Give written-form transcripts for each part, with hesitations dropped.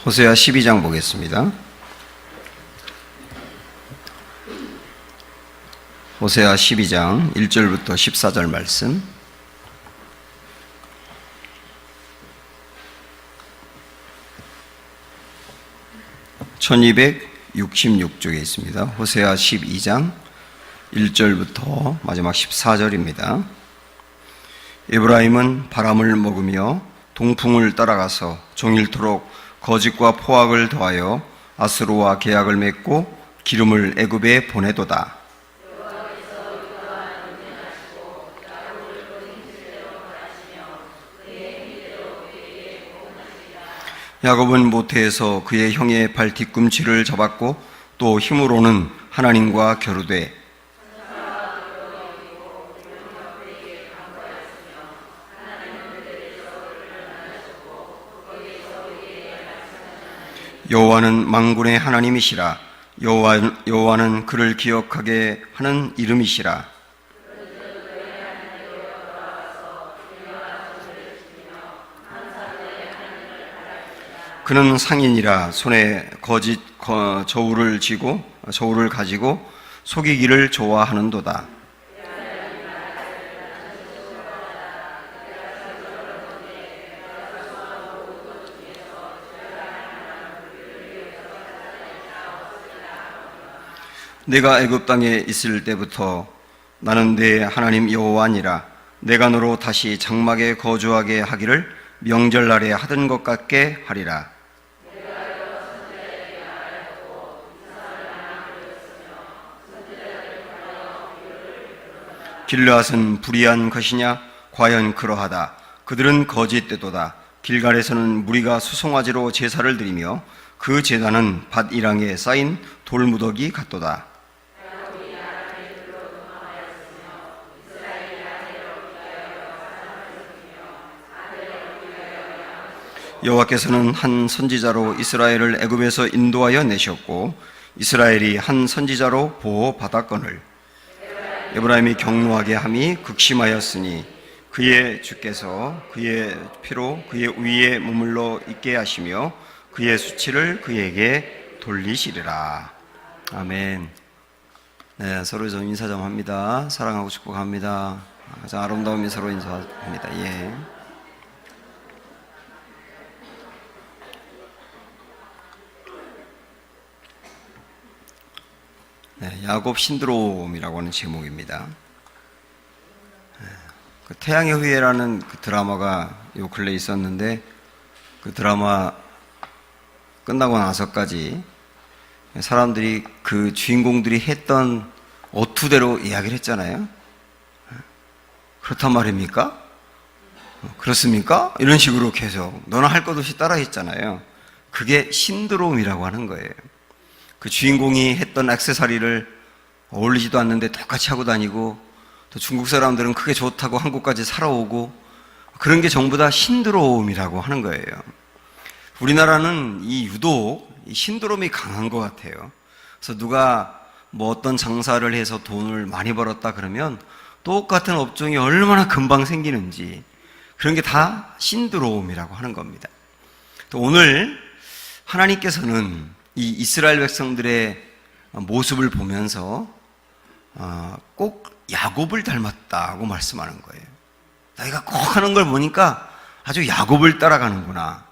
호세아 12장 보겠습니다. 호세아 12장 1절부터 14절 말씀. (1266쪽에) 있습니다. 호세아 12장 1절부터 마지막 14절입니다. 에브라임은 바람을 먹으며 동풍을 따라가서 종일토록 거짓과 포악을 더하여 아수르와 계약을 맺고 기름을 애굽에 보내도다. 야곱은 모태에서 그의 형의 발 뒤꿈치를 잡았고 또 힘으로는 하나님과 겨루되 여호와는 만군의 하나님이시라. 여호와는 그를 기억하게 하는 이름이시라. 그는 상인이라 손에 거짓 저울을 가지고 속이기를 좋아하는도다. 내가 애굽 땅에 있을 때부터 나는 내 하나님 여호와니라. 내가 너로 다시 장막에 거주하게 하기를 명절날에 하던 것 같게 하리라. 길르앗은 불의한 것이냐? 과연 그러하다. 그들은 거짓되도다. 길갈에서는 무리가 수송아지로 제사를 드리며 그 제단은 밭이랑에 쌓인 돌무더기 같도다. 여호와께서는 한 선지자로 이스라엘을 애굽에서 인도하여 내셨고 이스라엘이 한 선지자로 보호받았거늘 에브라임이 경노하게 함이 극심하였으니 그의 주께서 그의 피로 그의 위에 머물러 있게 하시며 그의 수치를 그에게 돌리시리라. 아멘. 네, 서로 좀 인사 좀 합니다. 사랑하고 축복합니다. 가장 아름다운 인사로 인사합니다. 예. 네, 야곱 신드롬이라고 하는 제목입니다. 그 태양의 후예라는 그 드라마가 요 근래 있었는데 그 드라마 끝나고 나서까지 사람들이 그 주인공들이 했던 어투대로 이야기를 했잖아요. 그렇단 말입니까? 그렇습니까? 이런 식으로 계속 너는 할 것 없이 따라 했잖아요. 그게 신드롬이라고 하는 거예요. 그 주인공이 했던 액세서리를 어울리지도 않는데 똑같이 하고 다니고 또 중국 사람들은 그게 좋다고 한국까지 살아오고 그런 게 전부 다 신드롬이라고 하는 거예요. 우리나라는 이 유독 이 신드롬이 강한 것 같아요. 그래서 누가 뭐 어떤 장사를 해서 돈을 많이 벌었다 그러면 똑같은 업종이 얼마나 금방 생기는지 그런 게 다 신드롬이라고 하는 겁니다. 또 오늘 하나님께서는 이 이스라엘 백성들의 모습을 보면서 꼭 야곱을 닮았다고 말씀하는 거예요. 너희가 꼭 하는 걸 보니까 아주 야곱을 따라가는구나.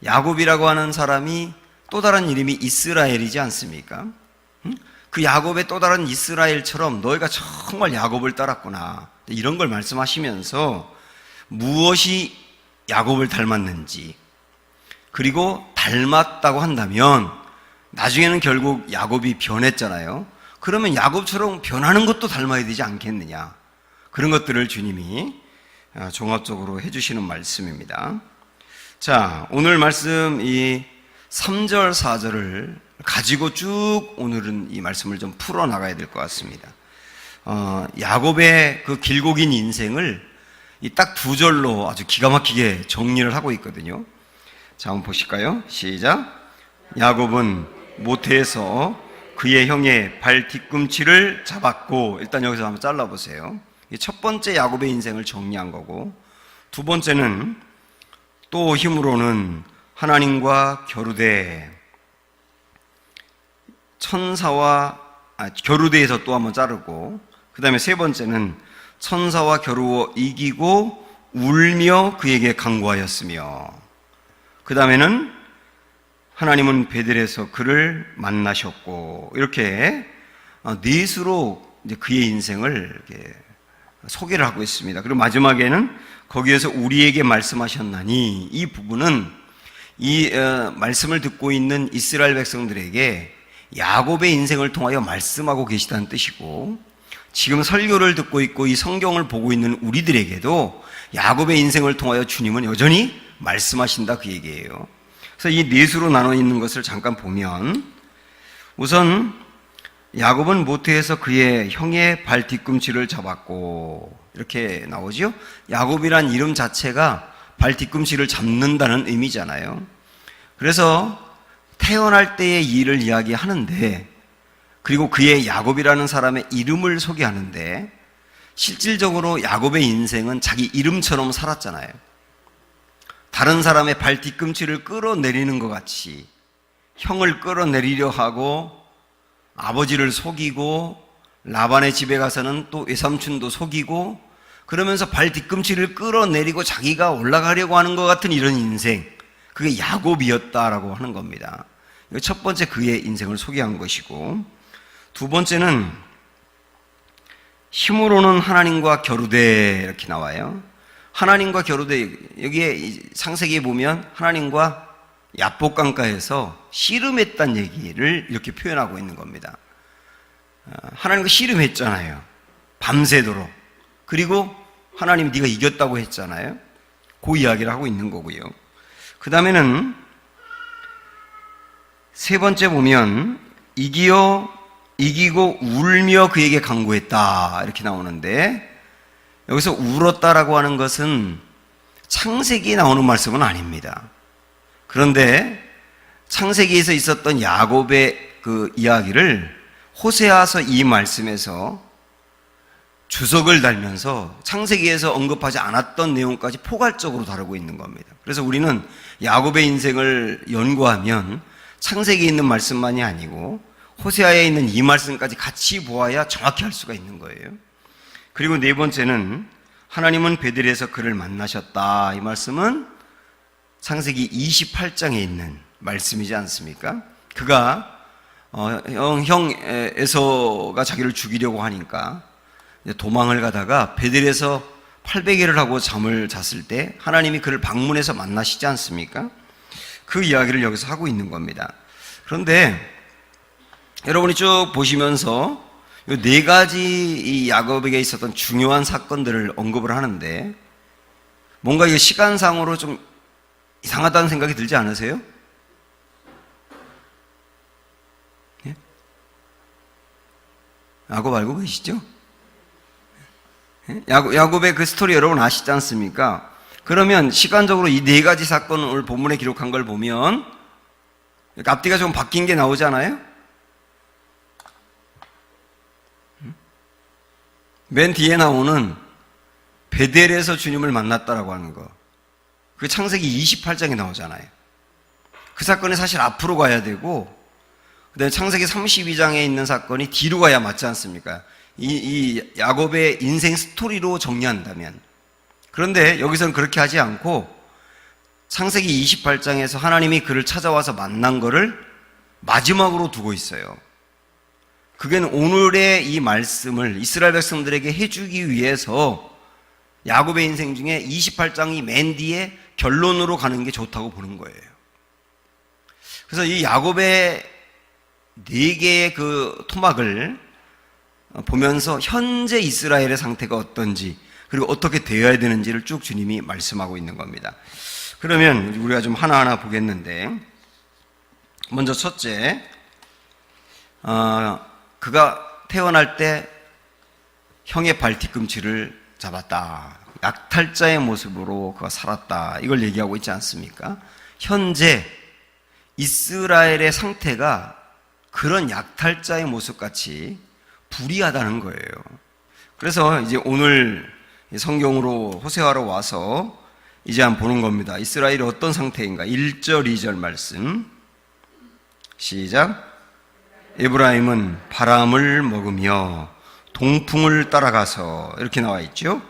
야곱이라고 하는 사람이 또 다른 이름이 이스라엘이지 않습니까? 그 야곱의 또 다른 이스라엘처럼 너희가 정말 야곱을 따랐구나. 이런 걸 말씀하시면서 무엇이 야곱을 닮았는지 그리고 닮았다고 한다면 나중에는 결국 야곱이 변했잖아요. 그러면 야곱처럼 변하는 것도 닮아야 되지 않겠느냐. 그런 것들을 주님이 종합적으로 해주시는 말씀입니다. 자, 오늘 말씀 이 3절, 4절을 가지고 쭉 오늘은 이 말씀을 좀 풀어나가야 될 것 같습니다. 야곱의 그 길고 긴 인생을 이 딱 두 절로 아주 기가 막히게 정리를 하고 있거든요. 자, 한번 보실까요? 시작. 야곱은 모태에서 그의 형의 발 뒤꿈치를 잡았고, 일단 여기서 한번 잘라보세요. 첫 번째 야곱의 인생을 정리한 거고, 두 번째는 또 힘으로는 하나님과 겨루되, 겨루대에서 또 한번 자르고, 그 다음에 세 번째는 천사와 겨루어 이기고 울며 그에게 간구하였으며, 그 다음에는 하나님은 베델에서 그를 만나셨고, 이렇게 넷으로 이제 그의 인생을 이렇게 소개를 하고 있습니다. 그리고 마지막에는 거기에서 우리에게 말씀하셨나니, 이 부분은 이 말씀을 듣고 있는 이스라엘 백성들에게 야곱의 인생을 통하여 말씀하고 계시다는 뜻이고, 지금 설교를 듣고 있고 이 성경을 보고 있는 우리들에게도 야곱의 인생을 통하여 주님은 여전히 말씀하신다, 그 얘기예요. 그래서 이 넷으로 나눠 있는 것을 잠깐 보면, 우선 야곱은 모태에서 그의 형의 발 뒤꿈치를 잡았고, 이렇게 나오죠. 야곱이란 이름 자체가 발 뒤꿈치를 잡는다는 의미잖아요. 그래서 태어날 때의 일을 이야기하는데, 그리고 그의 야곱이라는 사람의 이름을 소개하는데, 실질적으로 야곱의 인생은 자기 이름처럼 살았잖아요. 다른 사람의 발 뒤꿈치를 끌어내리는 것 같이 형을 끌어내리려 하고, 아버지를 속이고, 라반의 집에 가서는 또 외삼촌도 속이고, 그러면서 발 뒤꿈치를 끌어내리고 자기가 올라가려고 하는 것 같은 이런 인생, 그게 야곱이었다라고 하는 겁니다. 이거 첫 번째 그의 인생을 소개한 것이고, 두 번째는 힘으로는 하나님과 겨루되, 이렇게 나와요. 하나님과 겨루되, 여기에 창세기에 보면 하나님과 야복강가에서 씨름했다는 얘기를 이렇게 표현하고 있는 겁니다. 하나님과 씨름했잖아요, 밤새도록. 그리고 하나님 네가 이겼다고 했잖아요. 그 이야기를 하고 있는 거고요. 그 다음에는 세 번째 보면 이기고 울며 그에게 간구했다, 이렇게 나오는데, 여기서 울었다라고 하는 것은 창세기에 나오는 말씀은 아닙니다. 그런데 창세기에서 있었던 야곱의 그 이야기를 호세아서 이 말씀에서 주석을 달면서 창세기에서 언급하지 않았던 내용까지 포괄적으로 다루고 있는 겁니다. 그래서 우리는 야곱의 인생을 연구하면 창세기에 있는 말씀만이 아니고 호세아에 있는 이 말씀까지 같이 보아야 정확히 할 수가 있는 거예요. 그리고 네 번째는 하나님은 베델에서 그를 만나셨다. 이 말씀은 창세기 28장에 있는 말씀이지 않습니까? 그가 형 에서가 자기를 죽이려고 하니까 도망을 가다가 베델에서 800일을 하고 잠을 잤을 때 하나님이 그를 방문해서 만나시지 않습니까? 그 이야기를 여기서 하고 있는 겁니다. 그런데 여러분이 쭉 보시면서 이 네 가지 이 야곱에게 있었던 중요한 사건들을 언급을 하는데, 뭔가 이 시간상으로 좀 이상하다는 생각이 들지 않으세요? 예? 야곱 알고 계시죠? 예? 야곱의 그 스토리 여러분 아시지 않습니까? 그러면 시간적으로 이 네 가지 사건을 오늘 본문에 기록한 걸 보면 앞뒤가 좀 바뀐 게 나오잖아요? 맨 뒤에 나오는 베델에서 주님을 만났다라고 하는 거, 그 창세기 28장에 나오잖아요. 그 사건이 사실 앞으로 가야 되고, 그 다음에 창세기 32장에 있는 사건이 뒤로 가야 맞지 않습니까? 이 야곱의 인생 스토리로 정리한다면. 그런데 여기서는 그렇게 하지 않고 창세기 28장에서 하나님이 그를 찾아와서 만난 거를 마지막으로 두고 있어요. 그게는 오늘의 이 말씀을 이스라엘 백성들에게 해주기 위해서 야곱의 인생 중에 28장이 맨 뒤에 결론으로 가는 게 좋다고 보는 거예요. 그래서 이 야곱의 네 개의 그 토막을 보면서 현재 이스라엘의 상태가 어떤지, 그리고 어떻게 되어야 되는지를 쭉 주님이 말씀하고 있는 겁니다. 그러면 우리가 좀 하나하나 보겠는데, 먼저 첫째, 그가 태어날 때 형의 발 뒤꿈치를 잡았다. 약탈자의 모습으로 그가 살았다. 이걸 얘기하고 있지 않습니까? 현재 이스라엘의 상태가 그런 약탈자의 모습같이 불의하다는 거예요. 그래서 이제 오늘 성경으로 호세아로 와서 이제 한번 보는 겁니다. 이스라엘이 어떤 상태인가? 1절, 2절 말씀. 시작. 에브라임은 바람을 먹으며 동풍을 따라가서, 이렇게 나와 있죠.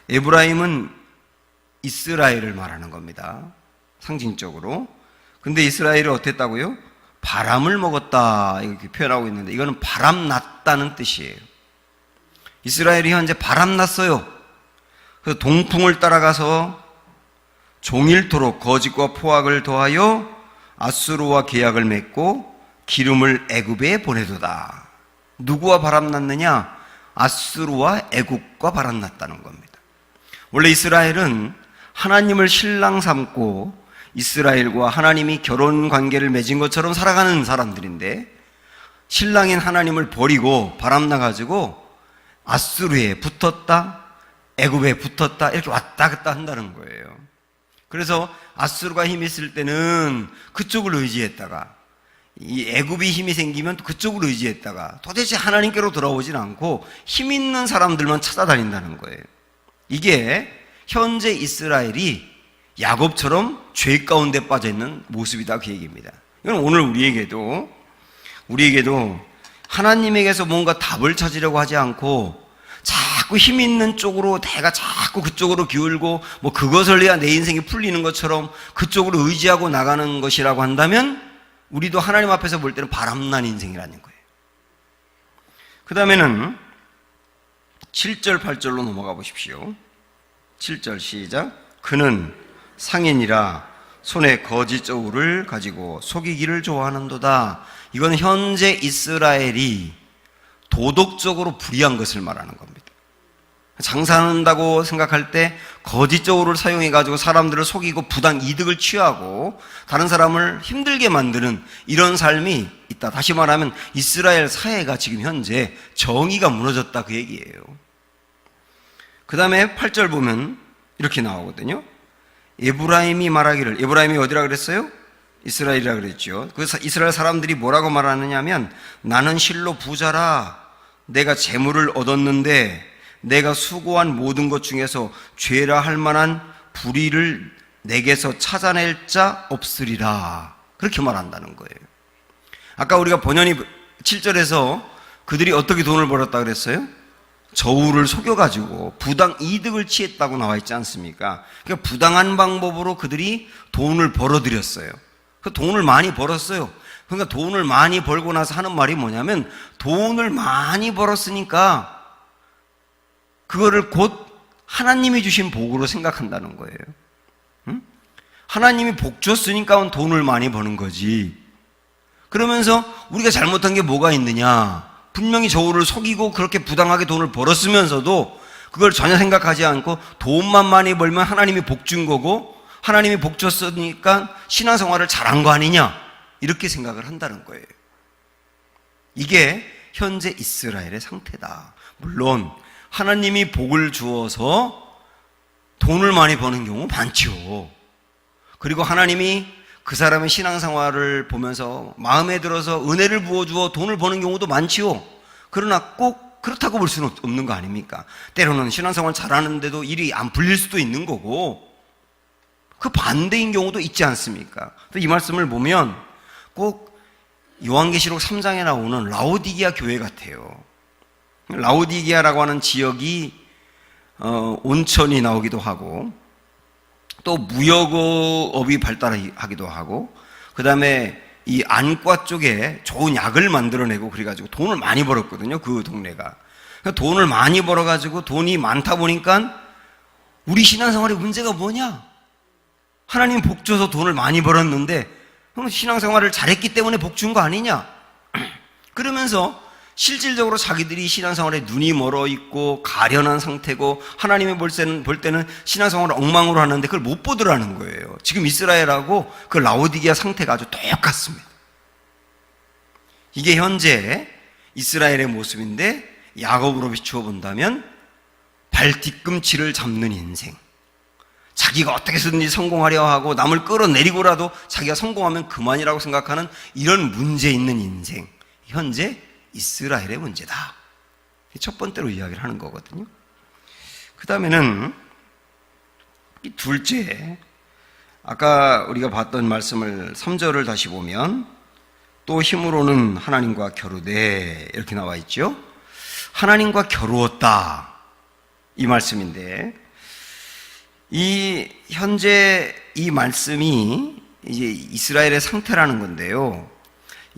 에브라임은 이스라엘을 말하는 겁니다. 상징적으로. 근데 이스라엘이 어땠다고요? 바람을 먹었다, 이렇게 표현하고 있는데, 이거는 바람 났다는 뜻이에요. 이스라엘이 현재 바람 났어요. 그래서 동풍을 따라가서 종일토록 거짓과 포악을 더하여 아수르와 계약을 맺고 기름을 애굽에 보내도다. 누구와 바람 났느냐? 아수르와 애굽과 바람 났다는 겁니다. 원래 이스라엘은 하나님을 신랑 삼고 이스라엘과 하나님이 결혼 관계를 맺은 것처럼 살아가는 사람들인데, 신랑인 하나님을 버리고 바람 나가지고 아수르에 붙었다, 애굽에 붙었다, 이렇게 왔다 갔다 한다는 거예요. 그래서 아수르가 힘이 있을 때는 그쪽을 의지했다가, 이 애굽이 힘이 생기면 또 그쪽을 의지했다가, 도대체 하나님께로 돌아오진 않고 힘 있는 사람들만 찾아다닌다는 거예요. 이게 현재 이스라엘이 야곱처럼 죄 가운데 빠져있는 모습이다, 그 얘기입니다. 이건 오늘 우리에게도 하나님에게서 뭔가 답을 찾으려고 하지 않고 자꾸 힘 있는 쪽으로 내가 자꾸 그쪽으로 기울고, 뭐 그것을 해야 내 인생이 풀리는 것처럼 그쪽으로 의지하고 나가는 것이라고 한다면, 우리도 하나님 앞에서 볼 때는 바람난 인생이라는 거예요. 그 다음에는 7절, 8절로 넘어가 보십시오. 7절 시작. 그는 상인이라 손에 거짓 저울을 가지고 속이기를 좋아하는도다. 이건 현재 이스라엘이 도덕적으로 불의한 것을 말하는 겁니다. 장사한다고 생각할 때 거짓 저울을 사용해 가지고 사람들을 속이고 부당 이득을 취하고 다른 사람을 힘들게 만드는 이런 삶이 있다. 다시 말하면 이스라엘 사회가 지금 현재 정의가 무너졌다, 그 얘기예요. 그 다음에 8절 보면 이렇게 나오거든요. 에브라임이 말하기를, 에브라임이 어디라 그랬어요? 이스라엘이라 그랬죠. 그 이스라엘 사람들이 뭐라고 말하느냐 하면, 나는 실로 부자라. 내가 재물을 얻었는데 내가 수고한 모든 것 중에서 죄라 할 만한 불의를 내게서 찾아낼 자 없으리라. 그렇게 말한다는 거예요. 아까 우리가 본연이 7절에서 그들이 어떻게 돈을 벌었다 그랬어요? 저울을 속여가지고 부당 이득을 취했다고 나와 있지 않습니까? 그러니까 부당한 방법으로 그들이 돈을 벌어들였어요. 그 돈을 많이 벌었어요. 그러니까 돈을 많이 벌고 나서 하는 말이 뭐냐면, 돈을 많이 벌었으니까 그거를 곧 하나님이 주신 복으로 생각한다는 거예요. 응? 하나님이 복 줬으니까 돈을 많이 버는 거지. 그러면서 우리가 잘못한 게 뭐가 있느냐? 분명히 저울을 속이고 그렇게 부당하게 돈을 벌었으면서도 그걸 전혀 생각하지 않고 돈만 많이 벌면 하나님이 복 준 거고, 하나님이 복 줬으니까 신앙생활을 잘한 거 아니냐, 이렇게 생각을 한다는 거예요. 이게 현재 이스라엘의 상태다. 물론 하나님이 복을 주어서 돈을 많이 버는 경우 많죠. 그리고 하나님이 그 사람의 신앙생활을 보면서 마음에 들어서 은혜를 부어주어 돈을 버는 경우도 많지요. 그러나 꼭 그렇다고 볼 수는 없는 거 아닙니까? 때로는 신앙생활 잘하는데도 일이 안 풀릴 수도 있는 거고, 그 반대인 경우도 있지 않습니까? 이 말씀을 보면 꼭 요한계시록 3장에 나오는 라오디게아 교회 같아요. 라오디게아라고 하는 지역이 온천이 나오기도 하고, 또 무역업이 발달하기도 하고, 그 다음에 이 안과 쪽에 좋은 약을 만들어내고 그래가지고 돈을 많이 벌었거든요, 그 동네가. 그러니까 돈을 많이 벌어가지고 돈이 많다 보니까 우리 신앙생활의 문제가 뭐냐? 하나님 복 줘서 돈을 많이 벌었는데 그럼 신앙생활을 잘했기 때문에 복 준 거 아니냐? 그러면서 실질적으로 자기들이 신앙생활에 눈이 멀어 있고 가련한 상태고, 하나님이 볼 때는 신앙생활을 엉망으로 하는데 그걸 못 보더라는 거예요. 지금 이스라엘하고 그 라오디게아 상태가 아주 똑같습니다. 이게 현재 이스라엘의 모습인데, 야곱으로 비추어 본다면 발 뒤꿈치를 잡는 인생, 자기가 어떻게 해서든지 성공하려 하고 남을 끌어내리고라도 자기가 성공하면 그만이라고 생각하는 이런 문제 있는 인생, 현재 이스라엘의 문제다. 첫 번째로 이야기를 하는 거거든요. 그 다음에는 둘째, 아까 우리가 봤던 말씀을 3절을 다시 보면 또 힘으로는 하나님과 겨루되 이렇게 나와 있죠. 하나님과 겨루었다 이 말씀인데, 이 현재 이 말씀이 이제 이스라엘의 상태라는 건데요.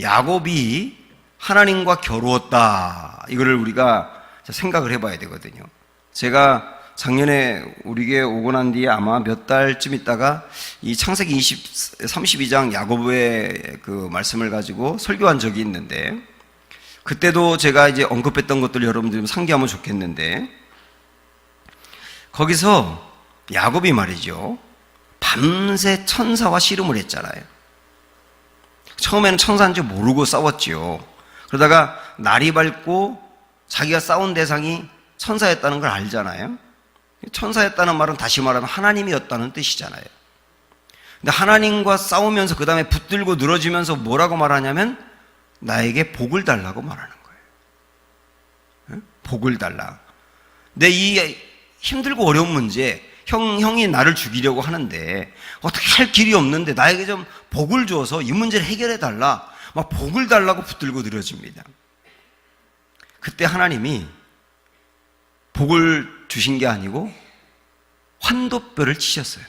야곱이 하나님과 겨루었다, 이거를 우리가 생각을 해봐야 되거든요. 제가 작년에 우리 교회 오고 난 뒤에 아마 몇 달쯤 있다가 이 창세기 32장 야곱의 그 말씀을 가지고 설교한 적이 있는데, 그때도 제가 이제 언급했던 것들 여러분들 상기하면 좋겠는데, 거기서 야곱이 말이죠, 밤새 천사와 씨름을 했잖아요. 처음에는 천사인지 모르고 싸웠지요. 그러다가 날이 밝고 자기가 싸운 대상이 천사였다는 걸 알잖아요. 천사였다는 말은 다시 말하면 하나님이었다는 뜻이잖아요. 근데 하나님과 싸우면서 그 다음에 붙들고 늘어지면서 뭐라고 말하냐면 나에게 복을 달라고 말하는 거예요. 복을 달라. 근데 이 힘들고 어려운 문제, 형이 나를 죽이려고 하는데 어떻게 할 길이 없는데 나에게 좀 복을 줘서 이 문제를 해결해 달라, 막 복을 달라고 붙들고 늘어집니다. 그때 하나님이 복을 주신 게 아니고 환도뼈를 치셨어요.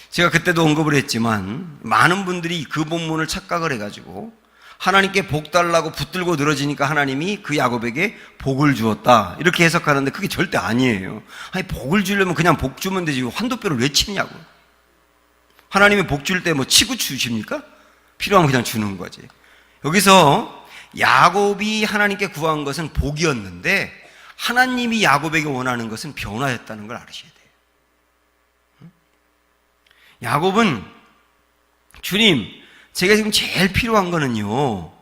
제가 그때도 언급을 했지만 많은 분들이 그 본문을 착각을 해가지고 하나님께 복 달라고 붙들고 늘어지니까 하나님이 그 야곱에게 복을 주었다 이렇게 해석하는데 그게 절대 아니에요. 아니, 복을 주려면 그냥 복 주면 되지 환도뼈를 왜 치냐고. 하나님이 복 줄 때 뭐 치고 주십니까? 필요하면 그냥 주는 거지. 여기서 야곱이 하나님께 구한 것은 복이었는데 하나님이 야곱에게 원하는 것은 변화였다는 걸 알으셔야 돼요. 야곱은 주님, 제가 지금 제일 필요한 거는요,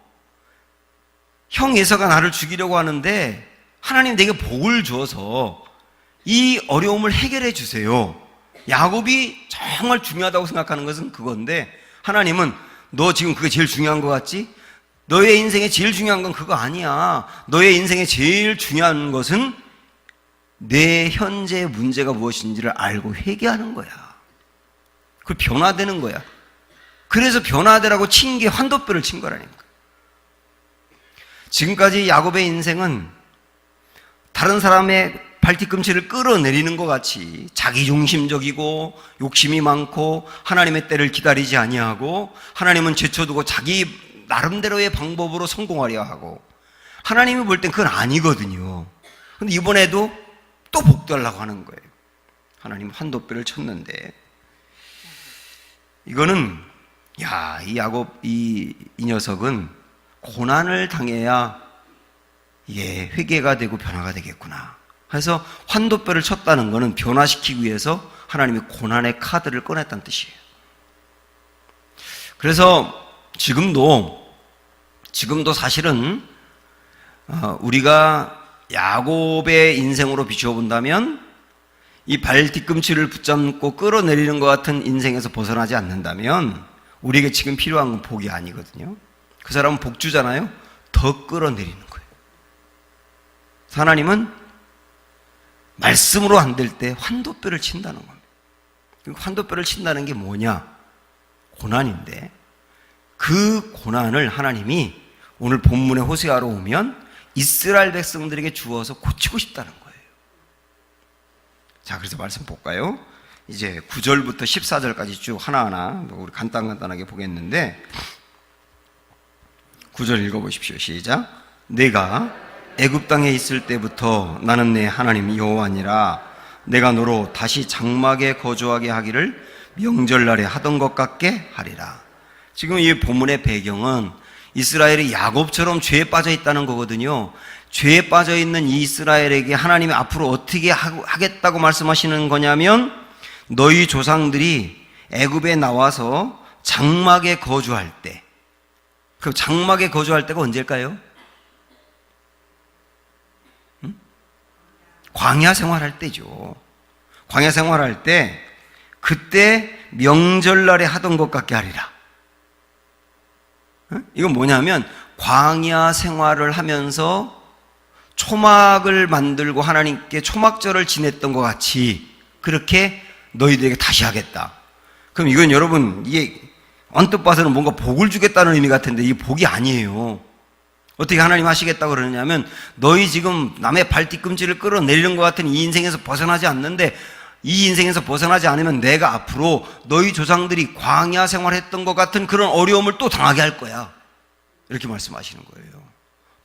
형 에서가 나를 죽이려고 하는데 하나님 내게 복을 주어서 이 어려움을 해결해 주세요. 야곱이 정말 중요하다고 생각하는 것은 그건데 하나님은 너 지금 그게 제일 중요한 것 같지? 너의 인생에 제일 중요한 건 그거 아니야. 너의 인생에 제일 중요한 것은 내 현재 문제가 무엇인지를 알고 회개하는 거야. 그 변화되는 거야. 그래서 변화되라고 친 게 환도뼈를 친 거라니까. 지금까지 야곱의 인생은 다른 사람의 발뒤꿈치를 끌어내리는 것 같이 자기중심적이고 욕심이 많고 하나님의 때를 기다리지 아니하고 하나님은 제쳐두고 자기 나름대로의 방법으로 성공하려 하고, 하나님이 볼 땐 그건 아니거든요. 근데 이번에도 또 복 달라고 하는 거예요. 하나님 환도뼈를 쳤는데, 이거는 이 야곱 이 녀석은 고난을 당해야 회개가 되고 변화가 되겠구나. 그래서 환도뼈를 쳤다는 것은 변화시키기 위해서 하나님이 고난의 카드를 꺼냈다는 뜻이에요. 그래서 지금도 사실은 우리가 야곱의 인생으로 비추어 본다면 이 발 뒤꿈치를 붙잡고 끌어내리는 것 같은 인생에서 벗어나지 않는다면 우리에게 지금 필요한 건 복이 아니거든요. 그 사람은 복주잖아요. 더 끌어내리는 거예요. 하나님은 말씀으로 안 될 때 환도뼈를 친다는 겁니다. 환도뼈를 친다는 게 뭐냐? 고난인데 그 고난을 하나님이 오늘 본문의 호세아로 오면 이스라엘 백성들에게 주어서 고치고 싶다는 거예요. 자, 그래서 말씀 볼까요? 이제 9절부터 14절까지 쭉 하나하나 우리 간단하게 보겠는데, 9절 읽어보십시오. 시작. 내가 애굽 땅에 있을 때부터 나는 내 하나님 여호와니라. 내가 너로 다시 장막에 거주하게 하기를 명절날에 하던 것 같게 하리라. 지금 이 본문의 배경은 이스라엘이 야곱처럼 죄에 빠져 있다는 거거든요. 죄에 빠져 있는 이 이스라엘에게 하나님이 앞으로 어떻게 하겠다고 말씀하시는 거냐면, 너희 조상들이 애굽에 나와서 장막에 거주할 때, 그 장막에 거주할 때가 언제일까요? 광야 생활할 때죠. 광야 생활할 때 그때 명절날에 하던 것 같게 하리라. 이건 뭐냐면 광야 생활을 하면서 초막을 만들고 하나님께 초막절을 지냈던 것 같이 그렇게 너희들에게 다시 하겠다. 그럼 이건 여러분, 이게 언뜻 봐서는 뭔가 복을 주겠다는 의미 같은데 이게 복이 아니에요. 어떻게 하나님 하시겠다고 그러냐면, 너희 지금 남의 발 뒤꿈치를 끌어내리는 것 같은 이 인생에서 벗어나지 않는데, 이 인생에서 벗어나지 않으면 내가 앞으로 너희 조상들이 광야 생활했던 것 같은 그런 어려움을 또 당하게 할 거야. 이렇게 말씀하시는 거예요.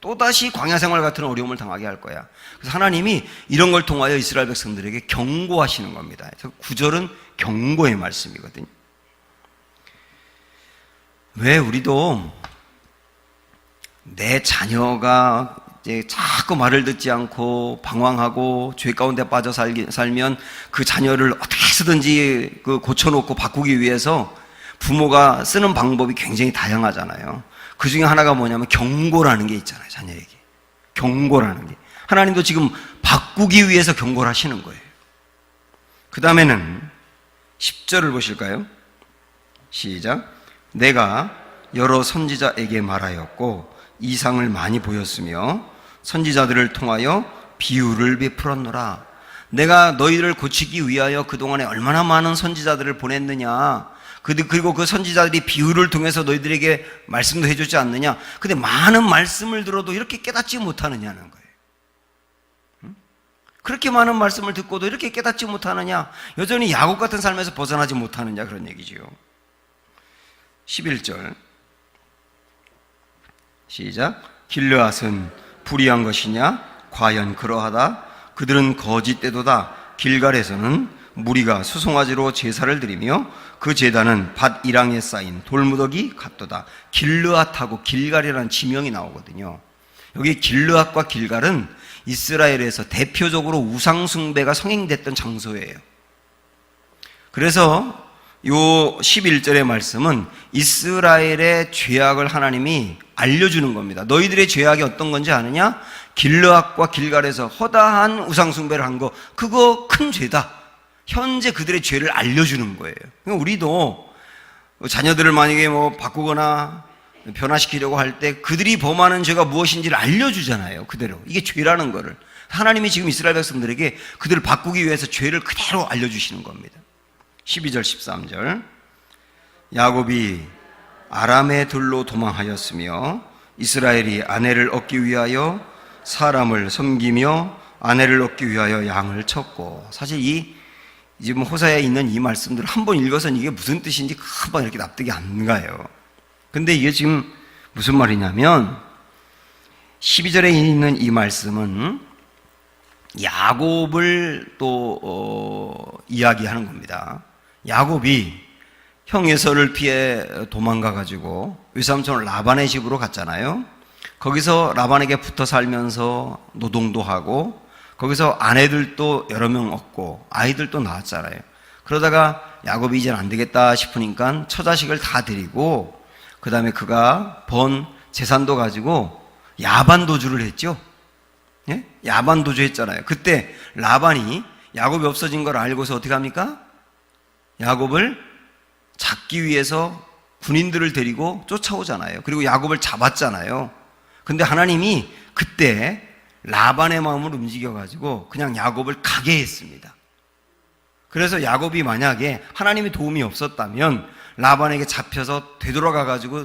또다시 광야 생활 같은 어려움을 당하게 할 거야. 그래서 하나님이 이런 걸 통하여 이스라엘 백성들에게 경고하시는 겁니다. 그래서 9절은 경고의 말씀이거든요. 왜 우리도 내 자녀가 이제 자꾸 말을 듣지 않고 방황하고 죄 가운데 빠져 살면 그 자녀를 어떻게 해서든지 고쳐놓고 바꾸기 위해서 부모가 쓰는 방법이 굉장히 다양하잖아요. 그 중에 하나가 뭐냐면 경고라는 게 있잖아요. 자녀에게 경고라는 게. 하나님도 지금 바꾸기 위해서 경고를 하시는 거예요. 그 다음에는 10절을 보실까요? 시작. 내가 여러 선지자에게 말하였고 이상을 많이 보였으며 선지자들을 통하여 비유를 베풀었노라. 내가 너희를 고치기 위하여 그동안에 얼마나 많은 선지자들을 보냈느냐. 그리고 그 선지자들이 비유를 통해서 너희들에게 말씀도 해주지 않느냐. 근데 많은 말씀을 들어도 이렇게 깨닫지 못하느냐는 거예요. 그렇게 많은 말씀을 듣고도 이렇게 깨닫지 못하느냐. 여전히 야곱 같은 삶에서 벗어나지 못하느냐, 그런 얘기지요. 11절 시작. 길르앗은 불의한 것이냐? 과연 그러하다. 그들은 거짓되도다. 길갈에서는 무리가 수송아지로 제사를 드리며 그 제단은 밭 이랑에 쌓인 돌무더기 같도다. 길르앗하고 길갈이라는 지명이 나오거든요. 여기 길르앗과 길갈은 이스라엘에서 대표적으로 우상숭배가 성행됐던 장소예요. 그래서 요 11절의 말씀은 이스라엘의 죄악을 하나님이 알려주는 겁니다. 너희들의 죄악이 어떤 건지 아느냐? 길르앗과 길갈에서 허다한 우상숭배를 한 거, 그거 큰 죄다. 현재 그들의 죄를 알려주는 거예요. 그러니까 우리도 자녀들을 만약에 바꾸거나 변화시키려고 할 때 그들이 범하는 죄가 무엇인지를 알려주잖아요. 그대로. 이게 죄라는 거를. 하나님이 지금 이스라엘 백성들에게 그들을 바꾸기 위해서 죄를 그대로 알려주시는 겁니다. 12절 13절 야곱이 아람의 들로 도망하였으며 이스라엘이 아내를 얻기 위하여 사람을 섬기며 아내를 얻기 위하여 양을 쳤고. 사실 지금 호사에 있는 이 말씀들을 한번 읽어서는 이게 무슨 뜻인지 금방 이렇게 납득이 안 가요. 근데 이게 지금 무슨 말이냐면 12절에 있는 이 말씀은 야곱을 또 이야기하는 겁니다. 야곱이 형 에서를 피해 도망가가지고 외삼촌 라반의 집으로 갔잖아요. 거기서 라반에게 붙어 살면서 노동도 하고 거기서 아내들도 여러 명 얻고 아이들도 낳았잖아요. 그러다가 야곱이 이제는 안 되겠다 싶으니까 처자식을 다 데리고 그 다음에 그가 번 재산도 가지고 야반도주를 했죠. 예? 야반도주 했잖아요. 그때 라반이 야곱이 없어진 걸 알고서 어떻게 합니까? 야곱을 잡기 위해서 군인들을 데리고 쫓아오잖아요. 그리고 야곱을 잡았잖아요. 근데 하나님이 그때 라반의 마음을 움직여가지고 그냥 야곱을 가게 했습니다. 그래서 야곱이 만약에 하나님의 도움이 없었다면 라반에게 잡혀서 되돌아가가지고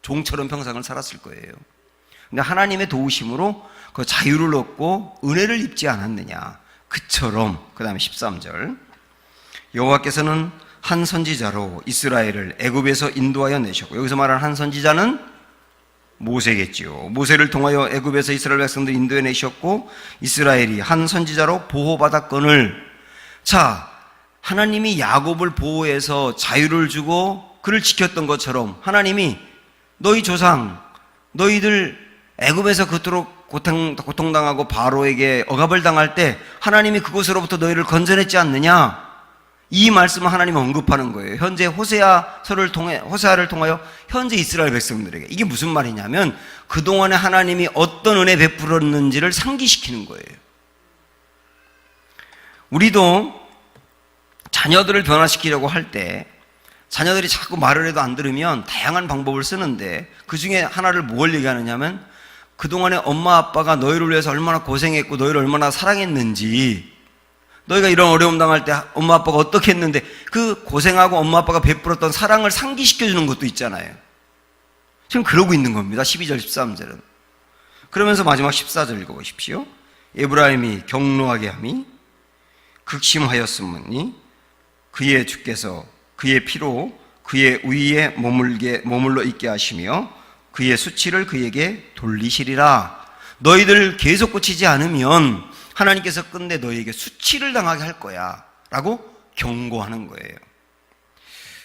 종처럼 평생을 살았을 거예요. 근데 하나님의 도우심으로 그 자유를 얻고 은혜를 입지 않았느냐. 그처럼 그 다음에 13절 여호와께서는 한 선지자로 이스라엘을 애굽에서 인도하여 내셨고, 여기서 말하는 한 선지자는 모세겠지요. 모세를 통하여 애굽에서 이스라엘 백성들 인도해 내셨고 이스라엘이 한 선지자로 보호받았거늘. 자, 하나님이 야곱을 보호해서 자유를 주고 그를 지켰던 것처럼 하나님이 너희 조상, 너희들 애굽에서 그토록 고통당하고 바로에게 억압을 당할 때 하나님이 그곳으로부터 너희를 건져냈지 않느냐? 이 말씀을 하나님이 언급하는 거예요. 현재 호세아를 통하여 현재 이스라엘 백성들에게. 이게 무슨 말이냐면 그동안에 하나님이 어떤 은혜 베풀었는지를 상기시키는 거예요. 우리도 자녀들을 변화시키려고 할 때 자녀들이 자꾸 말을 해도 안 들으면 다양한 방법을 쓰는데 그 중에 하나를 뭘 얘기하느냐면 그동안에 엄마 아빠가 너희를 위해서 얼마나 고생했고 너희를 얼마나 사랑했는지 너희가 이런 어려움 당할 때 엄마 아빠가 어떻게 했는데 그 고생하고 엄마 아빠가 베풀었던 사랑을 상기시켜주는 것도 있잖아요. 지금 그러고 있는 겁니다. 12절 13절은. 그러면서 마지막 14절 읽어보십시오. 에브라임이 경노하게 함이 극심하였으므니 그의 주께서 그의 피로 그의 위에 머물러 있게 하시며 그의 수치를 그에게 돌리시리라. 너희들 계속 고치지 않으면 하나님께서 끝내 너희에게 수치를 당하게 할 거야 라고 경고하는 거예요.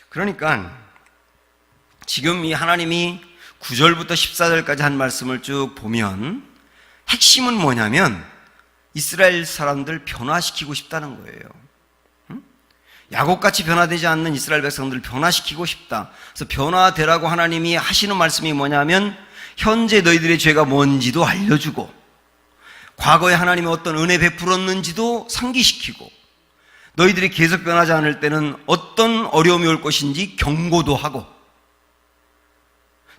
그러니까 지금 이 하나님이 9절부터 14절까지 한 말씀을 쭉 보면 핵심은 뭐냐면 이스라엘 사람들 변화시키고 싶다는 거예요. 야곱같이 변화되지 않는 이스라엘 백성들을 변화시키고 싶다. 그래서 변화되라고 하나님이 하시는 말씀이 뭐냐면 현재 너희들의 죄가 뭔지도 알려주고 과거에 하나님이 어떤 은혜 베풀었는지도 상기시키고 너희들이 계속 변하지 않을 때는 어떤 어려움이 올 것인지 경고도 하고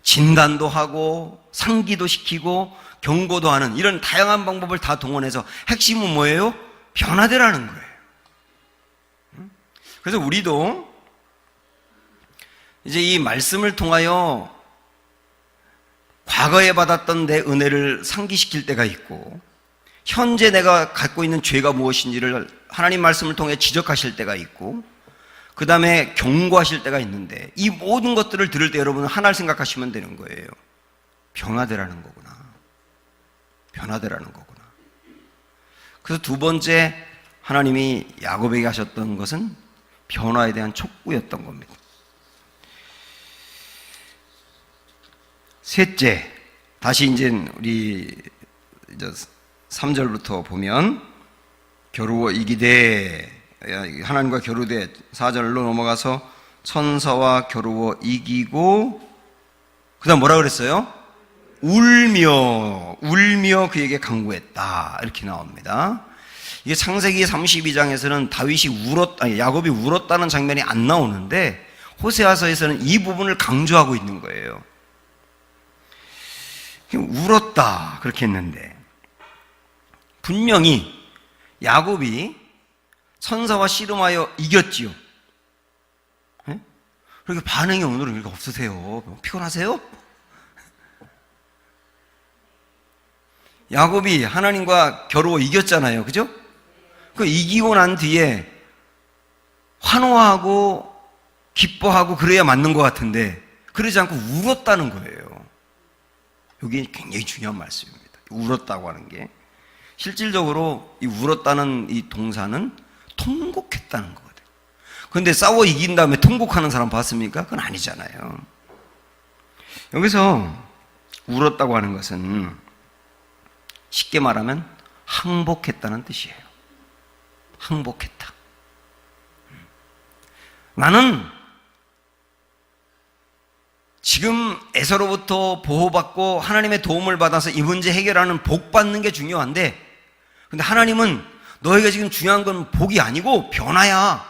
진단도 하고 상기도 시키고 경고도 하는 이런 다양한 방법을 다 동원해서 핵심은 뭐예요? 변화되라는 거예요. 그래서 우리도 이제 이 말씀을 통하여 과거에 받았던 내 은혜를 상기시킬 때가 있고 현재 내가 갖고 있는 죄가 무엇인지를 하나님 말씀을 통해 지적하실 때가 있고 그 다음에 경고하실 때가 있는데 이 모든 것들을 들을 때 여러분은 하나를 생각하시면 되는 거예요. 변화되라는 거구나. 변화되라는 거구나. 그래서 두 번째 하나님이 야곱에게 하셨던 것은 변화에 대한 촉구였던 겁니다. 셋째, 다시 이제 우리 3절부터 보면 겨루어 이기되 하나님과 겨루되 4절로 넘어가서 천사와 겨루어 이기고 그 다음 뭐라 그랬어요? 울며 그에게 간구했다 이렇게 나옵니다. 이게 창세기 32장에서는 야곱이 울었다는 장면이 안 나오는데 호세아서에서는 이 부분을 강조하고 있는 거예요. 울었다 그렇게 했는데 분명히 야곱이 천사와 씨름하여 이겼지요. 네? 그렇게 반응이 오늘은 이렇게 없으세요. 피곤하세요? 야곱이 하나님과 겨루어 이겼잖아요. 그죠? 그 이기고 난 뒤에 환호하고 기뻐하고 그래야 맞는 것 같은데 그러지 않고 울었다는 거예요. 여기 굉장히 중요한 말씀입니다. 울었다고 하는 게 실질적으로 이 울었다는 이 동사는 통곡했다는 거거든요. 그런데 싸워 이긴 다음에 통곡하는 사람 봤습니까? 그건 아니잖아요. 여기서 울었다고 하는 것은 쉽게 말하면 항복했다는 뜻이에요. 항복했다. 나는 지금 에서로부터 보호받고 하나님의 도움을 받아서 이 문제 해결하는 복 받는 게 중요한데 근데 하나님은 너희가 지금 중요한 건 복이 아니고 변화야.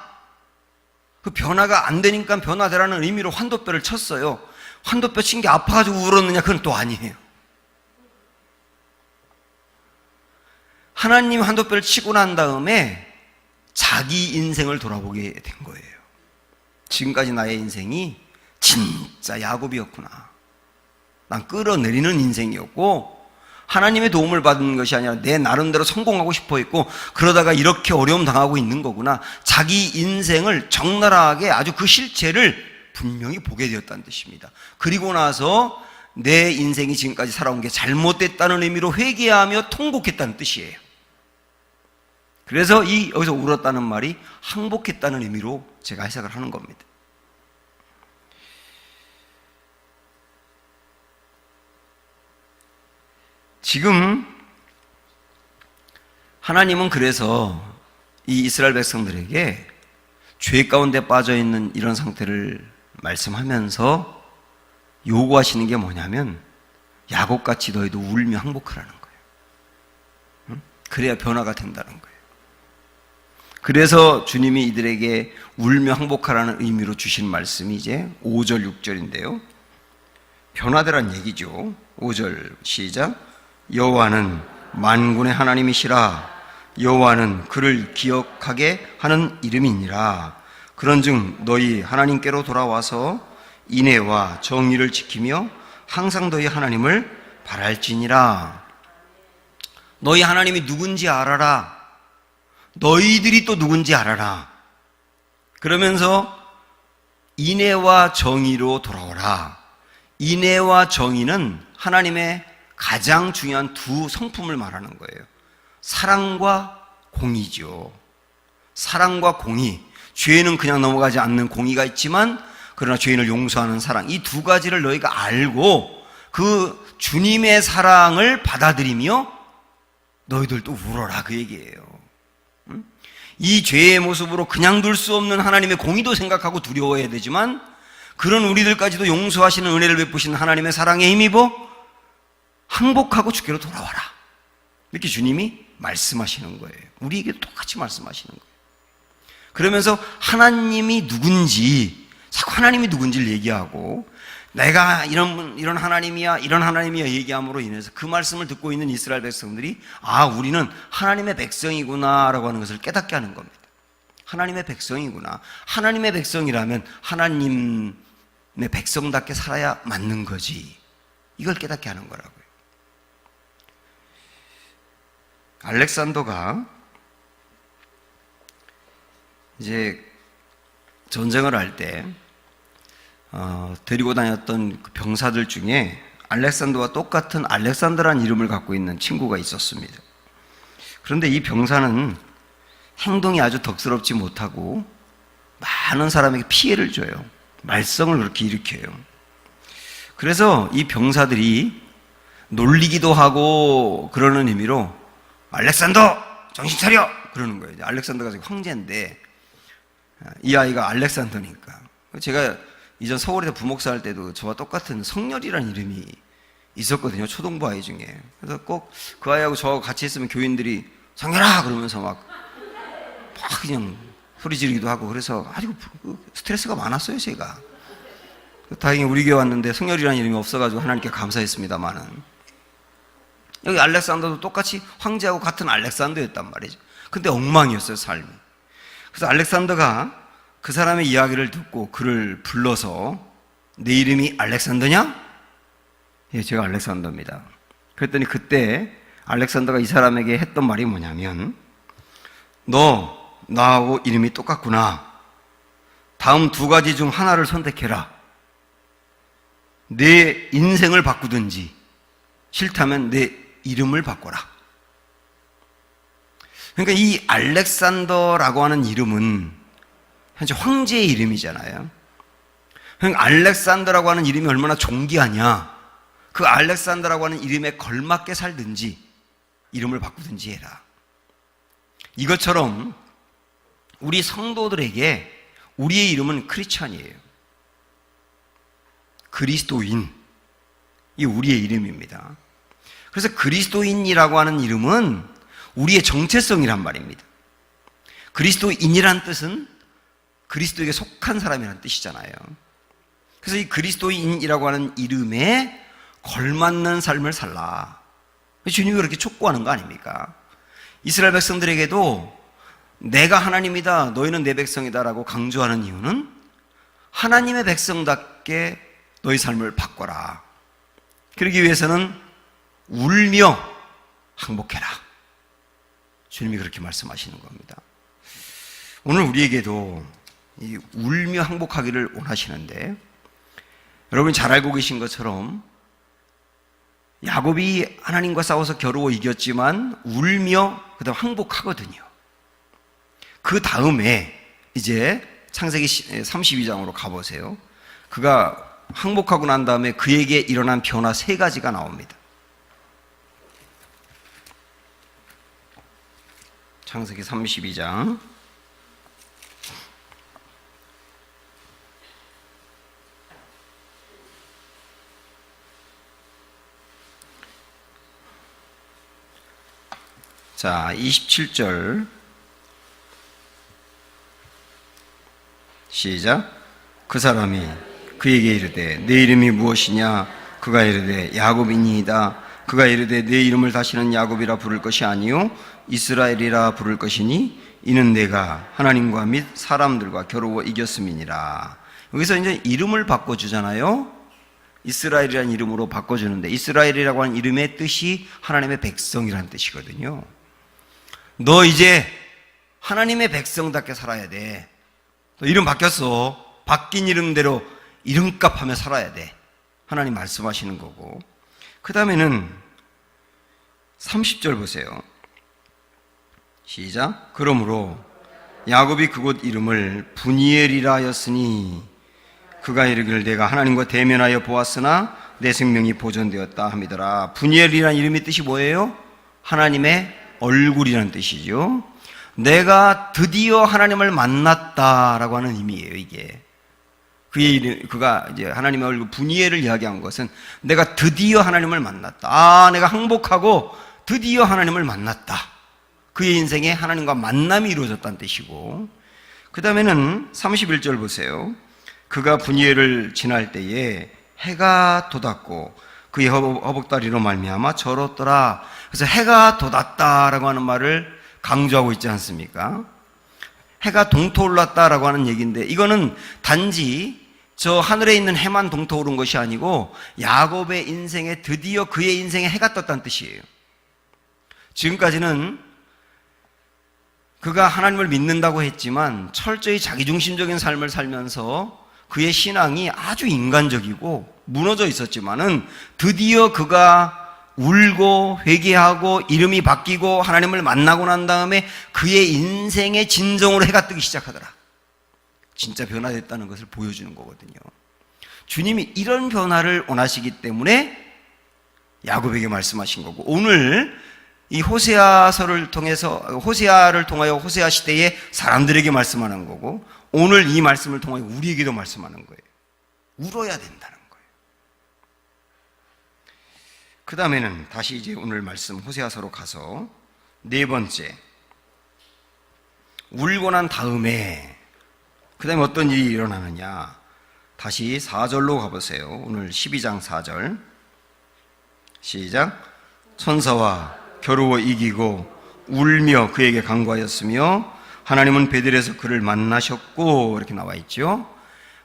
그 변화가 안 되니까 변화되라는 의미로 환도뼈를 쳤어요. 환도뼈 친 게 아파가지고 울었느냐? 그건 또 아니에요. 하나님 환도뼈를 치고 난 다음에 자기 인생을 돌아보게 된 거예요. 지금까지 나의 인생이 진짜 야곱이었구나. 난 끌어내리는 인생이었고 하나님의 도움을 받은 것이 아니라 내 나름대로 성공하고 싶어 했고 그러다가 이렇게 어려움 당하고 있는 거구나. 자기 인생을 적나라하게 아주 그 실체를 분명히 보게 되었다는 뜻입니다. 그리고 나서 내 인생이 지금까지 살아온 게 잘못됐다는 의미로 회개하며 통곡했다는 뜻이에요. 그래서 여기서 울었다는 말이 항복했다는 의미로 제가 해석을 하는 겁니다. 지금 하나님은 그래서 이 이스라엘 백성들에게 죄 가운데 빠져있는 이런 상태를 말씀하면서 요구하시는 게 뭐냐면 야곱같이 너희도 울며 항복하라는 거예요. 그래야 변화가 된다는 거예요. 그래서 주님이 이들에게 울며 항복하라는 의미로 주신 말씀이 이제 5절 6절인데요 변화되란 얘기죠. 5절 시작. 여호와는 만군의 하나님이시라. 여호와는 그를 기억하게 하는 이름이니라. 그런즉 너희 하나님께로 돌아와서 인애와 정의를 지키며 항상 너희 하나님을 바랄지니라. 너희 하나님이 누군지 알아라. 너희들이 또 누군지 알아라. 그러면서 인애와 정의로 돌아오라. 인애와 정의는 하나님의 가장 중요한 두 성품을 말하는 거예요. 사랑과 공의죠. 사랑과 공의. 죄는 그냥 넘어가지 않는 공의가 있지만 그러나 죄인을 용서하는 사랑. 이 두 가지를 너희가 알고 그 주님의 사랑을 받아들이며 너희들도 울어라, 그 얘기예요. 이 죄의 모습으로 그냥 둘 수 없는 하나님의 공의도 생각하고 두려워해야 되지만 그런 우리들까지도 용서하시는 은혜를 베푸신 하나님의 사랑에 힘입어 항복하고 주께로 돌아와라. 이렇게 주님이 말씀하시는 거예요. 우리에게 똑같이 말씀하시는 거예요. 그러면서 하나님이 누군지, 자꾸 하나님이 누군지를 얘기하고 내가 이런 하나님이야, 이런 하나님이야 얘기함으로 인해서 그 말씀을 듣고 있는 이스라엘 백성들이 아, 우리는 하나님의 백성이구나 라고 하는 것을 깨닫게 하는 겁니다. 하나님의 백성이구나. 하나님의 백성이라면 하나님의 백성답게 살아야 맞는 거지. 이걸 깨닫게 하는 거라고요. 알렉산더가 이제 전쟁을 할 때 데리고 다녔던 그 병사들 중에 알렉산더와 똑같은 알렉산더라는 이름을 갖고 있는 친구가 있었습니다. 그런데 이 병사는 행동이 아주 덕스럽지 못하고 많은 사람에게 피해를 줘요. 말썽을 그렇게 일으켜요. 그래서 이 병사들이 놀리기도 하고 그러는 의미로 알렉산더 정신 차려! 그러는 거예요. 알렉산더가 지금 황제인데 이 아이가 알렉산더니까. 제가 이전 서울에서 부목사 할 때도 저와 똑같은 성렬이라는 이름이 있었거든요. 초등부 아이 중에. 그래서 꼭 그 아이하고 저하고 같이 있으면 교인들이 성렬아! 그러면서 막 그냥 소리 지르기도 하고 그래서 아주 스트레스가 많았어요, 제가. 다행히 우리 교회 왔는데 성렬이라는 이름이 없어가지고 하나님께 감사했습니다만은. 여기 알렉산더도 똑같이 황제하고 같은 알렉산더였단 말이죠. 근데 엉망이었어요, 삶이. 그래서 알렉산더가 그 사람의 이야기를 듣고 그를 불러서 내 이름이 알렉산더냐? 예, 제가 알렉산더입니다. 그랬더니 그때 알렉산더가 이 사람에게 했던 말이 뭐냐면 너 나하고 이름이 똑같구나. 다음 두 가지 중 하나를 선택해라. 내 인생을 바꾸든지 싫다면 내 이름을 바꿔라. 그러니까 이 알렉산더라고 하는 이름은 현재 황제의 이름이잖아요. 그러니까 알렉산더라고 하는 이름이 얼마나 존귀하냐. 그 알렉산더라고 하는 이름에 걸맞게 살든지 이름을 바꾸든지 해라. 이것처럼 우리 성도들에게 우리의 이름은 크리스찬이에요. 그리스도인. 이 우리의 이름입니다. 그래서 그리스도인이라고 하는 이름은 우리의 정체성이란 말입니다. 그리스도인이란 뜻은 그리스도에게 속한 사람이라는 뜻이잖아요. 그래서 이 그리스도인이라고 하는 이름에 걸맞는 삶을 살라. 주님이 그렇게 촉구하는 거 아닙니까? 이스라엘 백성들에게도 내가 하나님이다, 너희는 내 백성이다 라고 강조하는 이유는 하나님의 백성답게 너희 삶을 바꿔라. 그러기 위해서는 울며 항복해라. 주님이 그렇게 말씀하시는 겁니다. 오늘 우리에게도 이 울며 항복하기를 원하시는데, 여러분이 잘 알고 계신 것처럼 야곱이 하나님과 싸워서 겨루어 이겼지만 울며 그다음 항복하거든요. 그 다음에 이제 창세기 32장으로 가보세요. 그가 항복하고 난 다음에 그에게 일어난 변화 3가지가 나옵니다. 창세기 32장 자, 27절 시작. 그 사람이 그에게 이르되 내 이름이 무엇이냐? 그가 이르되 야곱이니이다. 그가 이르되 내 이름을 다시는 야곱이라 부를 것이 아니요 이스라엘이라 부를 것이니 이는 내가 하나님과 및 사람들과 겨루어 이겼음이니라. 여기서 이제 이름을 바꿔주잖아요. 이스라엘이라는 이름으로 바꿔주는데, 이스라엘이라고 하는 이름의 뜻이 하나님의 백성이라는 뜻이거든요. 너 이제 하나님의 백성답게 살아야 돼. 너 이름 바뀌었어. 바뀐 이름대로 이름값 하며 살아야 돼. 하나님 말씀하시는 거고. 그 다음에는 30절 보세요. 시작. 그러므로 야곱이 그곳 이름을 분이엘이라 하였으니 그가 이르기를 내가 하나님과 대면하여 보았으나 내 생명이 보존되었다 함이더라. 분이엘이라는 이름의 뜻이 뭐예요? 하나님의 얼굴이라는 뜻이죠. 내가 드디어 하나님을 만났다라고 하는 의미예요, 이게. 그가 이제 하나님의 얼굴 분이엘을 이야기한 것은 내가 드디어 하나님을 만났다. 내가 항복하고 드디어 하나님을 만났다. 그의 인생에 하나님과 만남이 이루어졌다는 뜻이고, 그 다음에는 31절 보세요. 그가 분이엘을 지날 때에 해가 돋았고 그의 허벅다리로 말미암아 절었더라. 그래서 해가 돋았다라고 하는 말을 강조하고 있지 않습니까? 해가 동토올랐다라고 하는 얘기인데, 이거는 단지 저 하늘에 있는 해만 동토오른 것이 아니고 야곱의 인생에 드디어 그의 인생에 해가 떴다는 뜻이에요. 지금까지는 그가 하나님을 믿는다고 했지만 철저히 자기중심적인 삶을 살면서 그의 신앙이 아주 인간적이고 무너져 있었지만은 드디어 그가 울고 회개하고 이름이 바뀌고 하나님을 만나고 난 다음에 그의 인생의 진정으로 해가 뜨기 시작하더라. 진짜 변화됐다는 것을 보여주는 거거든요. 주님이 이런 변화를 원하시기 때문에 야곱에게 말씀하신 거고, 오늘 이 호세아서를 통해서, 호세아를 통하여 호세아 시대의 사람들에게 말씀하는 거고, 오늘 이 말씀을 통하여 우리에게도 말씀하는 거예요. 울어야 된다는 거예요. 그 다음에는 다시 이제 오늘 말씀 호세아서로 가서 네 번째, 울고 난 다음에 그 다음에 어떤 일이 일어나느냐. 다시 4절로 가보세요. 오늘 12장 4절 시작. 천사와 겨루어 이기고 울며 그에게 간구하였으며 하나님은 베델에서 그를 만나셨고, 이렇게 나와 있죠.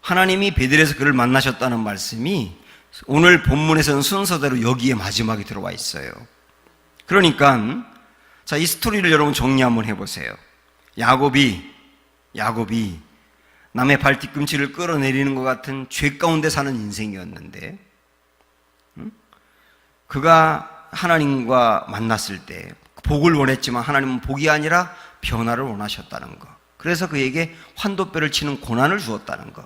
하나님이 베델에서 그를 만나셨다는 말씀이 오늘 본문에서는 순서대로 여기에 마지막에 들어와 있어요. 그러니까 자, 이 스토리를 여러분 정리 한번 해보세요. 야곱이 남의 발 뒤꿈치를 끌어내리는 것 같은 죄 가운데 사는 인생이었는데, 그가 하나님과 만났을 때 복을 원했지만 하나님은 복이 아니라 변화를 원하셨다는 것. 그래서 그에게 환도뼈를 치는 고난을 주었다는 것.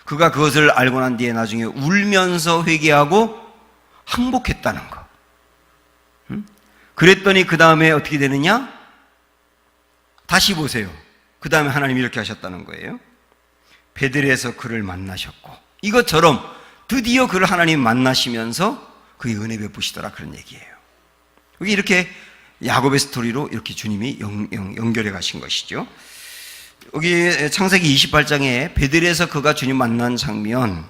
그가 그것을 알고 난 뒤에 나중에 울면서 회개하고 항복했다는 것. 그랬더니 그 다음에 어떻게 되느냐? 다시 보세요. 그 다음에 하나님이 이렇게 하셨다는 거예요. 베델에서 그를 만나셨고, 이것처럼 드디어 그를 하나님 만나시면서 그의 은혜 베푸시더라, 그런 얘기예요. 여기 이렇게 야곱의 스토리로 이렇게 주님이 연결해 가신 것이죠. 여기 창세기 28장에 베델에서 그가 주님 만난 장면,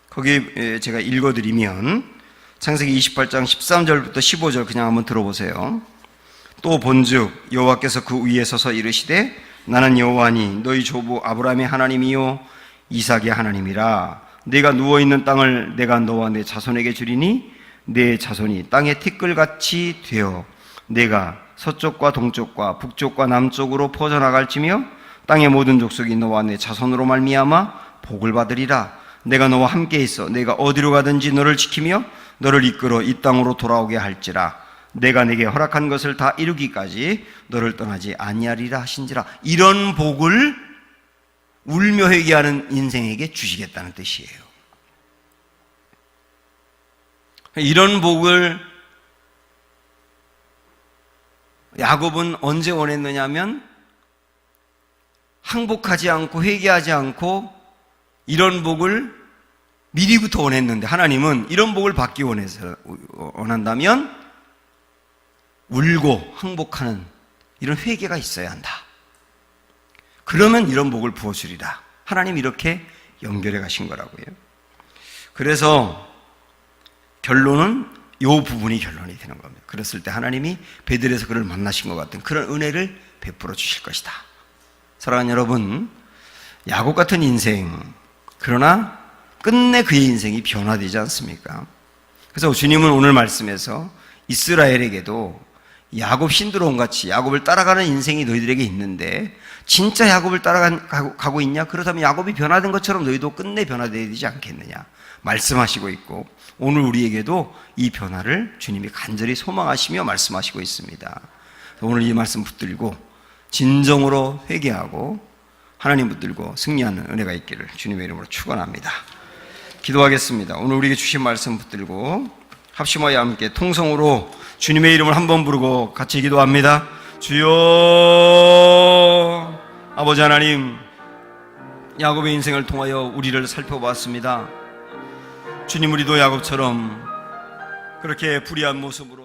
거기 제가 읽어드리면 창세기 28장 13절부터 15절 그냥 한번 들어보세요. 또 본즉 여호와께서 그 위에 서서 이르시되 나는 여호와니 너희 조부 아브라함의 하나님이요 이삭의 하나님이라. 네가 누워있는 땅을 내가 너와 내 자손에게 주리니 내 자손이 땅의 티끌같이 되어 내가 서쪽과 동쪽과 북쪽과 남쪽으로 퍼져나갈지며 땅의 모든 족속이 너와 내 자손으로 말미암아 복을 받으리라. 내가 너와 함께 있어 내가 어디로 가든지 너를 지키며 너를 이끌어 이 땅으로 돌아오게 할지라. 내가 내게 허락한 것을 다 이루기까지 너를 떠나지 아니하리라 하신지라. 이런 복을 울며 회개하는 인생에게 주시겠다는 뜻이에요. 이런 복을 야곱은 언제 원했느냐면 항복하지 않고 회개하지 않고 이런 복을 미리부터 원했는데, 하나님은 이런 복을 받기 원한다면 울고 항복하는 이런 회개가 있어야 한다. 그러면 이런 복을 부어주리라. 하나님 이렇게 연결해 가신 거라고요. 그래서 결론은 부분이 결론이 되는 겁니다. 그랬을 때 하나님이 베들에서 그를 만나신 것 같은 그런 은혜를 베풀어 주실 것이다. 사랑하는 여러분, 야곱 같은 인생, 그러나 끝내 그의 인생이 변화되지 않습니까? 그래서 주님은 오늘 말씀에서 이스라엘에게도 야곱 신드롬 같이 야곱을 따라가는 인생이 너희들에게 있는데 진짜 야곱을 따라가고 있냐? 그렇다면 야곱이 변화된 것처럼 너희도 끝내 변화되어야 되지 않겠느냐? 말씀하시고 있고 오늘 우리에게도 이 변화를 주님이 간절히 소망하시며 말씀하시고 있습니다. 오늘 이 말씀 붙들고 진정으로 회개하고 하나님 붙들고 승리하는 은혜가 있기를 주님의 이름으로 축원합니다. 기도하겠습니다. 오늘 우리에게 주신 말씀 붙들고 합심하여 함께 통성으로 주님의 이름을 한번 부르고 같이 기도합니다. 주여, 아버지 하나님, 야곱의 인생을 통하여 우리를 살펴보았습니다. 주님, 우리도 야곱처럼 그렇게 불의한 모습으로